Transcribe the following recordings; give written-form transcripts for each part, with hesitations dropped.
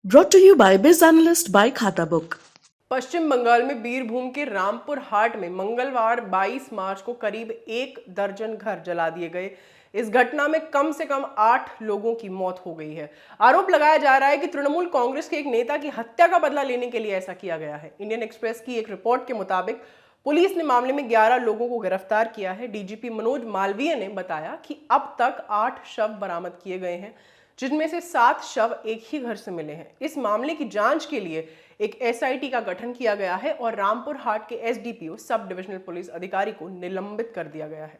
Brought to you by Biz Analyst by Khata Book. पश्चिम बंगाल में बीरभूम के रामपुर हाट में मंगलवार 22 मार्च को करीब 1 दर्जन घर जला दिए गए। इस घटना में कम से कम 8 लोगों की मौत हो गई है। आरोप लगाया जा रहा है कि तृणमूल कांग्रेस के एक नेता की हत्या का बदला लेने के लिए ऐसा किया गया है। इंडियन एक्सप्रेस की एक रिपोर्ट के मुताबिक पुलिस ने मामले में 11 लोगों को गिरफ्तार किया है। डीजीपी मनोज मालवीय ने बताया कि अब तक 8 शव बरामद किए गए हैं, जिनमें से 7 शव एक ही घर से मिले हैं। इस मामले की जांच के लिए एक एसआईटी का गठन किया गया है और रामपुर हाट के एसडीपीओ सब डिविजनल पुलिस अधिकारी को निलंबित कर दिया गया है।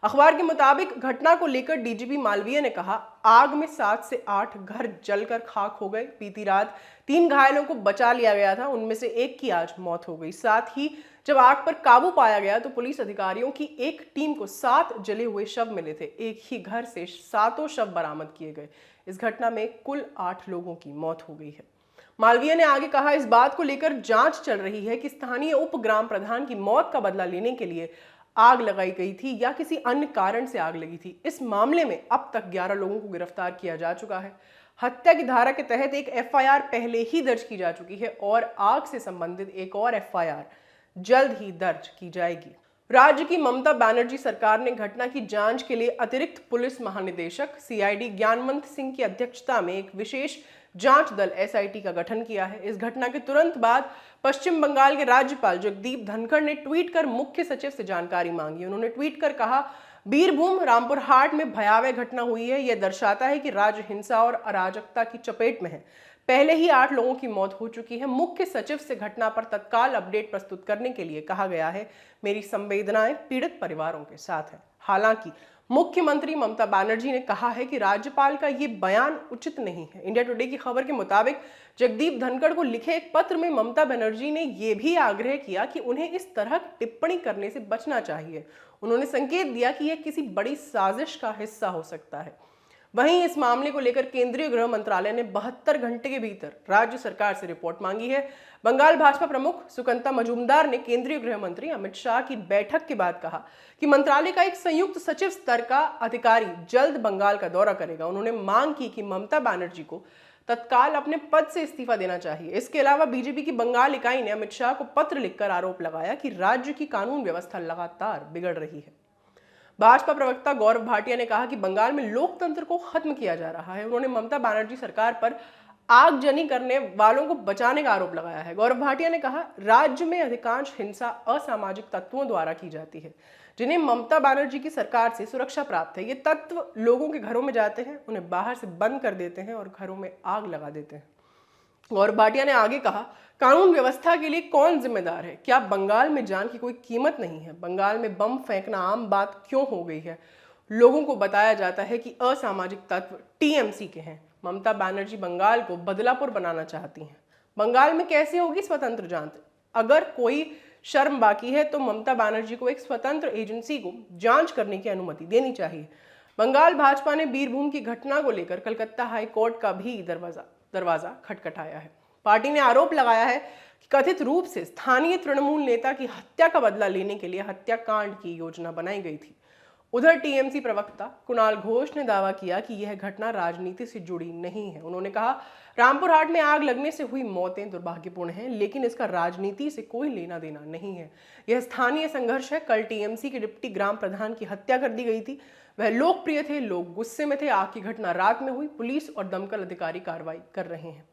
अखबार के मुताबिक घटना को लेकर डीजीपी मालवीय ने कहा, आग में 7 से 8 घर जलकर खाक हो गए। बीती रात 3 घायलों को बचा लिया गया था, उनमें से एक की आज मौत हो गई। साथ ही जब आग पर काबू पाया गया तो पुलिस अधिकारियों की एक टीम को 7 जले हुए शव मिले थे। एक ही घर से 7 शव बरामद किए गए। इस घटना में कुल 8 लोगों की मौत हो गई है। मालवीय ने आगे कहा, इस बात को लेकर जांच चल रही है कि स्थानीय उप ग्राम प्रधान की मौत का बदला लेने के लिए आग लगाई गई थी या किसी अन्य कारण से आग लगी थी। इस मामले में अब तक 11 लोगों को गिरफ्तार किया जा चुका है। हत्या की धारा के तहत एक एफआईआर पहले ही दर्ज की जा चुकी है और आग से संबंधित एक और एफआईआर जल्द ही दर्ज की जाएगी। राज्य की ममता बनर्जी सरकार ने घटना की जांच के लिए अतिरिक्त पुलिस महानिदेशक सीआईडी ज्ञानवंत सिंह की अध्यक्षता में एक विशेष जांच दल एसआईटी का गठन किया है। इस घटना के तुरंत बाद पश्चिम बंगाल के राज्यपाल जगदीप धनखड़ ने ट्वीट कर मुख्य सचिव से जानकारी मांगी। उन्होंने ट्वीट कर कहा, बीरभूम रामपुर हाट में भयावह घटना हुई है। यह दर्शाता है कि राज्य हिंसा और अराजकता की चपेट में है। पहले ही 8 लोगों की मौत हो चुकी है। मुख्य सचिव से घटना पर तत्काल अपडेट प्रस्तुत करने के लिए कहा गया है। मेरी संवेदनाएं पीड़ित परिवारों के साथ है। हालांकि मुख्यमंत्री ममता बनर्जी ने कहा है कि राज्यपाल का ये बयान उचित नहीं है। इंडिया टुडे की खबर के मुताबिक जगदीप धनखड़ को लिखे एक पत्र में ममता बनर्जी ने यह भी आग्रह किया कि उन्हें इस तरह टिप्पणी करने से बचना चाहिए। उन्होंने संकेत दिया कि यह किसी बड़ी साजिश का हिस्सा हो सकता है। वहीं इस मामले को लेकर केंद्रीय गृह मंत्रालय ने 72 घंटे के भीतर राज्य सरकार से रिपोर्ट मांगी है। बंगाल भाजपा प्रमुख सुकंता मजूमदार ने केंद्रीय गृह मंत्री अमित शाह की बैठक के बाद कहा कि मंत्रालय का एक संयुक्त सचिव स्तर का अधिकारी जल्द बंगाल का दौरा करेगा। उन्होंने मांग की कि ममता बनर्जी को तत्काल अपने पद से इस्तीफा देना चाहिए। इसके अलावा बीजेपी की बंगाल इकाई ने अमित शाह को पत्र लिखकर आरोप लगाया कि राज्य की कानून व्यवस्था लगातार बिगड़ रही है। भाजपा प्रवक्ता गौरव भाटिया ने कहा कि बंगाल में लोकतंत्र को खत्म किया जा रहा है। उन्होंने ममता बनर्जी सरकार पर आगजनी करने वालों को बचाने का आरोप लगाया है। गौरव भाटिया ने कहा, राज्य में अधिकांश हिंसा असामाजिक तत्वों द्वारा की जाती है, जिन्हें ममता बनर्जी की सरकार से सुरक्षा प्राप्त है। ये तत्व लोगों के घरों में जाते हैं, उन्हें बाहर से बंद कर देते हैं और घरों में आग लगा देते हैं। गौरव भाटिया ने आगे कहा, कानून व्यवस्था के लिए कौन जिम्मेदार है? क्या बंगाल में जान की कोई कीमत नहीं है? बंगाल में बम फेंकना आम बात क्यों हो गई है? लोगों को बताया जाता है कि असामाजिक तत्व टीएमसी के हैं। ममता बनर्जी बंगाल को बदलापुर बनाना चाहती हैं। बंगाल में कैसे होगी स्वतंत्र जांच? अगर कोई शर्म बाकी है तो ममता बनर्जी को एक स्वतंत्र एजेंसी को जांच करने की अनुमति देनी चाहिए। बंगाल भाजपा ने बीरभूम की घटना को लेकर कलकत्ता हाई कोर्ट का भी दरवाजा खटखटाया है। पार्टी ने आरोप लगाया है कि कथित रूप से स्थानीय तृणमूल नेता की हत्या का बदला लेने के लिए हत्याकांड की योजना बनाई गई थी। उधर टीएमसी प्रवक्ता कुणाल घोष ने दावा किया कि यह घटना राजनीति से जुड़ी नहीं है। उन्होंने कहा, रामपुर हाट में आग लगने से हुई मौतें दुर्भाग्यपूर्ण हैं, लेकिन इसका राजनीति से कोई लेना देना नहीं है। यह स्थानीय संघर्ष है। कल टीएमसी के डिप्टी ग्राम प्रधान की हत्या कर दी गई थी। वह लोकप्रिय थे, लोग गुस्से में थे। आग की घटना रात में हुई। पुलिस और दमकल अधिकारी कार्रवाई कर रहे हैं।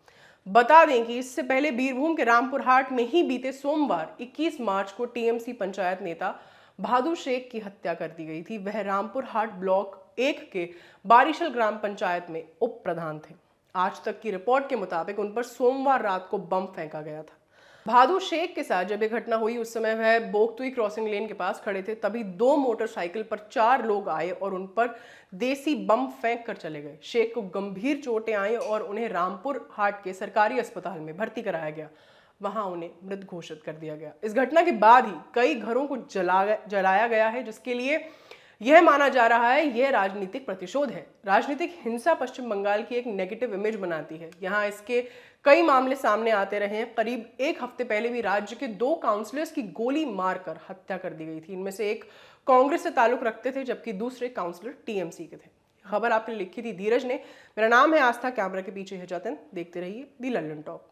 बता दें कि इससे पहले बीरभूम के रामपुर हाट में ही बीते सोमवार 21 मार्च को टीएमसी पंचायत नेता भादु शेख की हत्या कर दी गई थी। वह रामपुर हाट ब्लॉक 1 के बारिशल ग्राम पंचायत में उप प्रधान थे। आज तक की रिपोर्ट के मुताबिक उन पर सोमवार रात को बम फेंका गया था। भादु शेख के साथ जब यह घटना हुई उस समय वह बोगतुई क्रॉसिंग लेन के पास खड़े थे। तभी 2 मोटरसाइकिल पर 4 लोग आए और उन पर देसी बम फेंक कर चले गए। शेख को गंभीर चोटें आई और उन्हें रामपुर हाट के सरकारी अस्पताल में भर्ती कराया गया। वहां उन्हें मृत घोषित कर दिया गया। इस घटना के बाद ही कई घरों को जलाया गया है, जिसके लिए यह माना जा रहा है यह राजनीतिक प्रतिशोध है। राजनीतिक हिंसा पश्चिम बंगाल की एक नेगेटिव इमेज बनाती है। यहाँ इसके कई मामले सामने आते रहे हैं। करीब 1 हफ्ते पहले भी राज्य के 2 काउंसलर्स की गोली मारकर हत्या कर दी गई थी। इनमें से एक कांग्रेस से ताल्लुक रखते थे, जबकि दूसरे काउंसलर टीएमसी के थे। खबर आपने लिखी थी धीरज ने। मेरा नाम है आस्था, कैमरा के पीछे है जतन। देखते रहिए दी लल्लन टॉप।